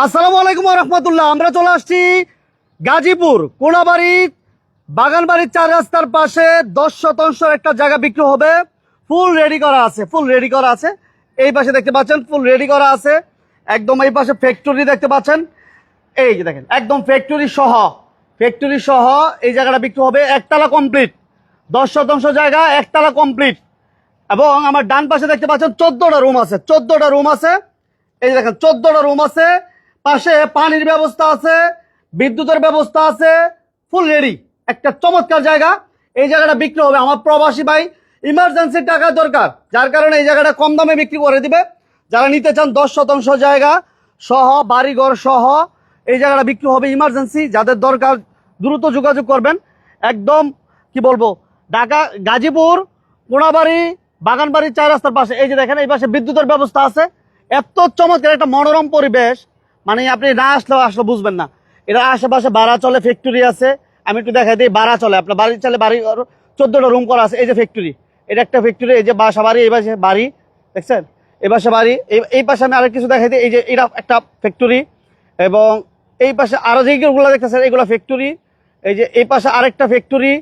আসসালামু আলাইকুম ওয়া রাহমাতুল্লাহ। আমরা চলে আসছি গাজীপুর কোনাবাড়ি বাগানবাড়ির 4 রাস্তার পাশে 10 শতাংশ একটা জায়গা বিক্রি হবে। ফুল রেডি করা আছে, এই পাশে দেখতে পাচ্ছেন ফুল রেডি করা আছে। একদম এই পাশে ফ্যাক্টরি দেখতে পাচ্ছেন, এই যে দেখেন একদম ফ্যাক্টরি সহ এই জায়গাটা বিক্রি হবে। একতলা কমপ্লিট, 10 শতাংশ জায়গা, একতলা কমপ্লিট। এবং আমার ডান পাশে দেখতে পাচ্ছেন 14টা রুম আছে। এই যে দেখেন 14টা রুম আছে। পাশে পানির ব্যবস্থা আছে, বিদ্যুতের ব্যবস্থা আছে, ফুল রেডি একটা চমৎকার জায়গা। এই জায়গাটা বিক্রি হবে। আমার প্রবাসী ভাই ইমার্জেন্সি টাকা দরকার, যার কারণে এই জায়গাটা কম দামে বিক্রি করে দিবে। যারা নিতে চান 10 শতাংশ জায়গা সহ বাড়িঘর সহ এই জায়গাটা বিক্রি হবে ইমার্জেন্সি। যাদের দরকার দ্রুত যোগাযোগ করবেন। একদম কি বলবো, ঢাকা গাজীপুর কোনাবাড়ি বাগানবাড়ির 4 রাস্তার পাশে। এই যে দেখেন এই পাশে বিদ্যুতের ব্যবস্থা আছে। এত চমৎকার একটা মনোরম পরিবেশ, মানে আপনি না আসলে বুঝবেন না। এটা আশেপাশে বাড়া চলে, ফ্যাক্টরি আছে। আমি একটু দেখাই দিই, বাড়া চলে আপনার বাড়ি চলে। বাড়ি 14টা রুম করা আছে। এই যে ফ্যাক্টরি, এটা একটা ফ্যাক্টরি। এই যে বাসা বাড়ি, এই পাশে বাড়ি দেখছেন, এই পাশে বাড়ি। এই পাশে আমি আরেক কিছু দেখাই দিই। এই যে এটা একটা ফ্যাক্টরি, এবং এই পাশে আরো যেগুলো দেখতেছেন এগুলো ফ্যাক্টরি। এই যে এই পাশে আরেকটা ফ্যাক্টরি,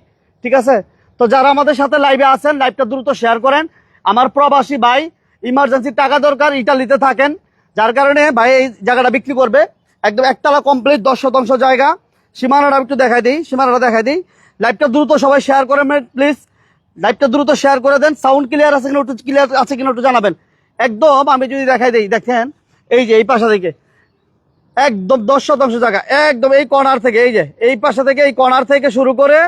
ঠিক আছে। তো যারা আমাদের সাথে লাইভে আছেন, লাইভটা দ্রুত শেয়ার করেন। আমার প্রবাসী ভাই ইমার্জেন্সি টাকা দরকার, ইটালিতে থাকেন, যার কারণে ভাই এই জায়গাটা বিক্রি করবে। একদম একতলা কমপ্লিট, 10 শতাংশ জায়গা। সীমানাটা একটু দেখাই দিই। লাইভটা দ্রুত সবাই শেয়ার করেন প্লিজ, লাইভটা দ্রুত শেয়ার করে দেন। সাউন্ড ক্লিয়ার আছে কিনা একটু জানাবেন। একদম আমি যদি দেখাই দিই, দেখেন এই যে এই পাশা থেকে একদম 10 শতাংশ জায়গা, একদম এই কর্নার থেকে, এই যে এই পাশা থেকে, এই কর্নার থেকে শুরু করে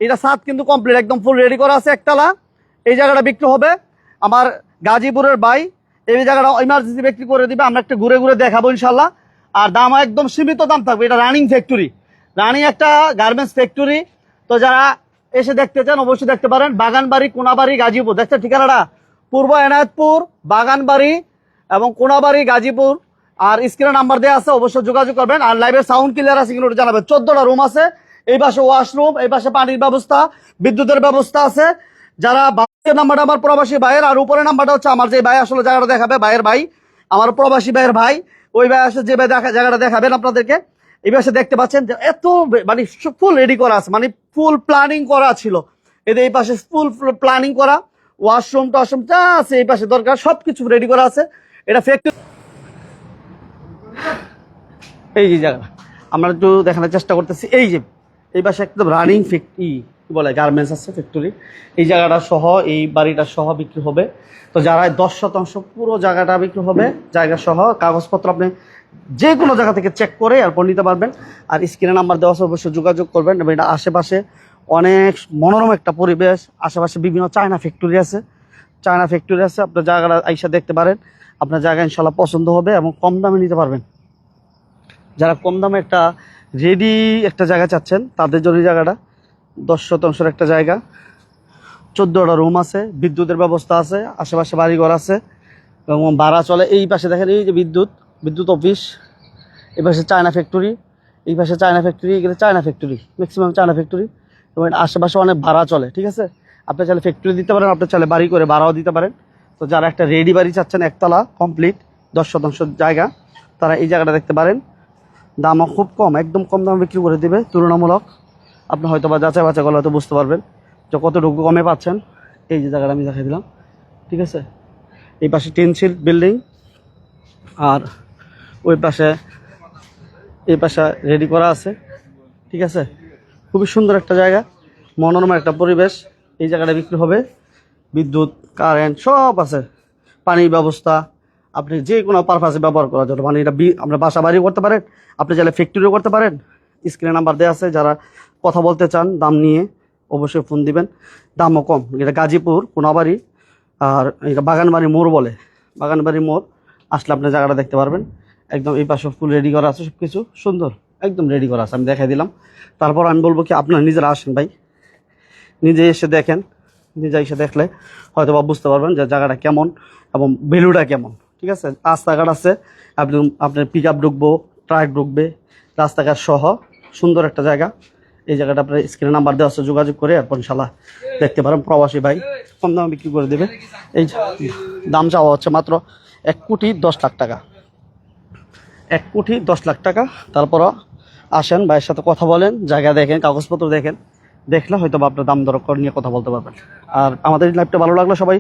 এটা ছাদ কিন্তু কমপ্লিট, একদম ফুল রেডি করা আছে একতলা। এই জায়গাটা বিক্রি হবে। আমার গাজীপুরের ভাই এই জায়গাটা ইমার্জেন্সি বিক্রি করে দিবে। আমরা একটা ঘুরে ঘুরে দেখাবো ইনশাল্লাহ। আর দাম একদম সীমিত দাম থাকবে। এটা রানিং একটা গার্মেন্টস ফ্যাক্টরি। তো যারা এসে দেখতে চান অবশ্যই দেখতে পারেন। বাগানবাড়ি কোনাবাড়ি গাজীপুর, দেখছেন ঠিকানাটা পূর্ব এনায়েতপুর বাগানবাড়ি এবং কোনাবাড়ি গাজীপুর। আর স্ক্রিনে নাম্বার দেওয়া আছে, অবশ্যই যোগাযোগ করবেন। আর লাইভের সাউন্ড ক্লিয়ার আছে কিনা জানাবেন। 14টা রুম আছে, এই পাশে ওয়াশরুম, এই পাশে পানির ব্যবস্থা, বিদ্যুতের ব্যবস্থা আছে। যারা নাম্বারটা আমার প্রবাসী ভাইয়ের, আর উপরে নাম্বারটা হচ্ছে আমার যে ভাই আসলে জায়গাটা দেখাবে, ভাইয়ের ভাই, আমার প্রবাসী ভাইয়ের ভাই, ওই ভাই আসলে যে ভাই জায়গাটা দেখাবেন আপনাদেরকে। এই পাশে দেখতে পাচ্ছেন যে এত মানে ফুল রেডি করা আছে, মানে ফুল প্ল্যানিং করা ছিল। এদের এই পাশে ফুল প্ল্যানিং করা, ওয়াশরুম টশরুম যা আছে এই পাশে দরকার সবকিছু রেডি করা আছে। এটা ফ্যাক্টরি। এই যে জায়গা আমরা একটু দেখানোর চেষ্টা করতেছি। এই যে এই পাশে একদম রানিং ফ্যাক্টরি, কি বলে গার্মেন্টস আছে ফ্যাক্টরি। এই জায়গাটা সহ এই বাড়িটা সহ বিক্রি হবে। তো যারা 10 শতাংশ পুরো জায়গাটা বিক্রি হবে, জায়গা সহ কাগজপত্র আপনি যে কোনো জায়গা থেকে চেক করে এরপর নিতে পারবেন। আর স্ক্রিনে নাম্বার দেওয়া আছে, অবশ্যই যোগাযোগ করবেন। এবং এটা আশেপাশে অনেক মনোরম একটা পরিবেশ। আশেপাশে বিভিন্ন চায়না ফ্যাক্টরি আছে। আপনার জায়গাটা আইসা দেখতে পারেন। আপনার জায়গা ইনশাল্লাহ পছন্দ হবে এবং কম দামে নিতে পারবেন। যারা কম দামে একটা রেডি একটা জায়গা চাচ্ছেন তাদের জন্য জায়গাটা 10 শতাংশের একটা জায়গা, 14টা রুম আছে, বিদ্যুতের ব্যবস্থা আছে, আশেপাশে বাড়িঘর আছে এবং ভাড়া চলে। এই পাশে দেখেন এই যে বিদ্যুৎ অফিস, এই পাশে চায়না ফ্যাক্টরি, এগুলো China factory, maximum China factory. এবং আশেপাশে অনেক ভাড়া চলে, ঠিক আছে। আপনি চাইলে ফ্যাক্টরি দিতে পারেন, আপনি চাইলে বাড়ি করে ভাড়াও দিতে পারেন। তো যারা একটা রেডি বাড়ি চাচ্ছেন একতলা কমপ্লিট 10 শতাংশ জায়গা, তারা এই জায়গাটা দেখতে পারেন। দামও খুব কম, একদম কম দামে বিক্রি করে দিবে তুলনামূলক। আপনি হয়তো বা যাচাই বাছাই করলে হয়তো বুঝতে পারবেন যে কতটুকু কমে পাচ্ছেন। এই যে জায়গাটা আমি দেখাই দিলাম, ঠিক আছে। এই পাশে টিনশিল বিল্ডিং, আর ওই পাশে এই পাশে রেডি করা আছে, ঠিক আছে। খুবই সুন্দর একটা জায়গা, মনোরম একটা পরিবেশ। এই জায়গাটা বিক্রি হবে। বিদ্যুৎ, কারেন্ট সব আছে, পানির ব্যবস্থা। আপনি যে কোনো পারপাসে ব্যবহার করা যাবে। মানে এটা আমরা বাসা বাড়িও করতে পারেন, আপনি চাইলে ফ্যাক্টরিও করতে পারেন। স্ক্রিনে নাম্বার দেওয়া আছে, যারা কথা বলতে চান দাম নিয়ে অবশ্যই ফোন দিবেন। দামও কম। এটা গাজীপুর কোনাবাড়ি, আর এটা বাগানবাড়ি মোড় বলে। বাগানবাড়ি মোড় আসলে আপনি জায়গাটা দেখতে পারবেন। একদম এই পাশে ফুল রেডি করা আছে, সব কিছু সুন্দর একদম রেডি করা আছে। আমি দেখাই দিলাম। তারপর আমি বলবো কি, আপনারা নিজেরা আসেন ভাই, নিজে এসে দেখেন। নিজে এসে দেখলে হয়তো বা বুঝতে পারবেন যে জায়গাটা কেমন এবং ভ্যালুটা কেমন, ঠিক আছে। রাস্তাঘাট আছে, আপনার পিক আপ ঢুকবো, ট্রাক ঢুকবে, রাস্তাঘাট সহ সুন্দর একটা জায়গা। এই জায়গাটা আপনার স্ক্রিনে নাম্বার দেওয়া আছে, যোগাযোগ করে এরপর ইনশাল্লাহ দেখতে পারেন। প্রবাসী ভাই কম দামে বিক্রি করে দেবে। এই দাম চাওয়া হচ্ছে মাত্র 1,10,00,000 টাকা। 1,10,00,000 টাকা। তারপরও আসেন, ভাইয়ের সাথে কথা বলেন, জায়গা দেখেন, কাগজপত্র দেখেন, দেখলে হয়তো বা আপনার দাম দর নিয়ে কথা বলতে পারবেন। আর আমাদের লাইভটা ভালো লাগলে সবাই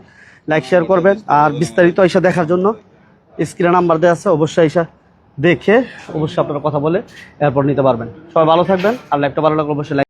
লাইক শেয়ার করবেন। আর বিস্তারিত এসে দেখার জন্য স্ক্রিনে নাম্বার দেওয়া আছে, অবশ্যই এসে দেখে অবশ্যই আপনারা কথা বলে এরপর নিতে পারবেন। সবাই ভালো থাকবেন। আর লাইভটা ভালো লাগলে অবশ্যই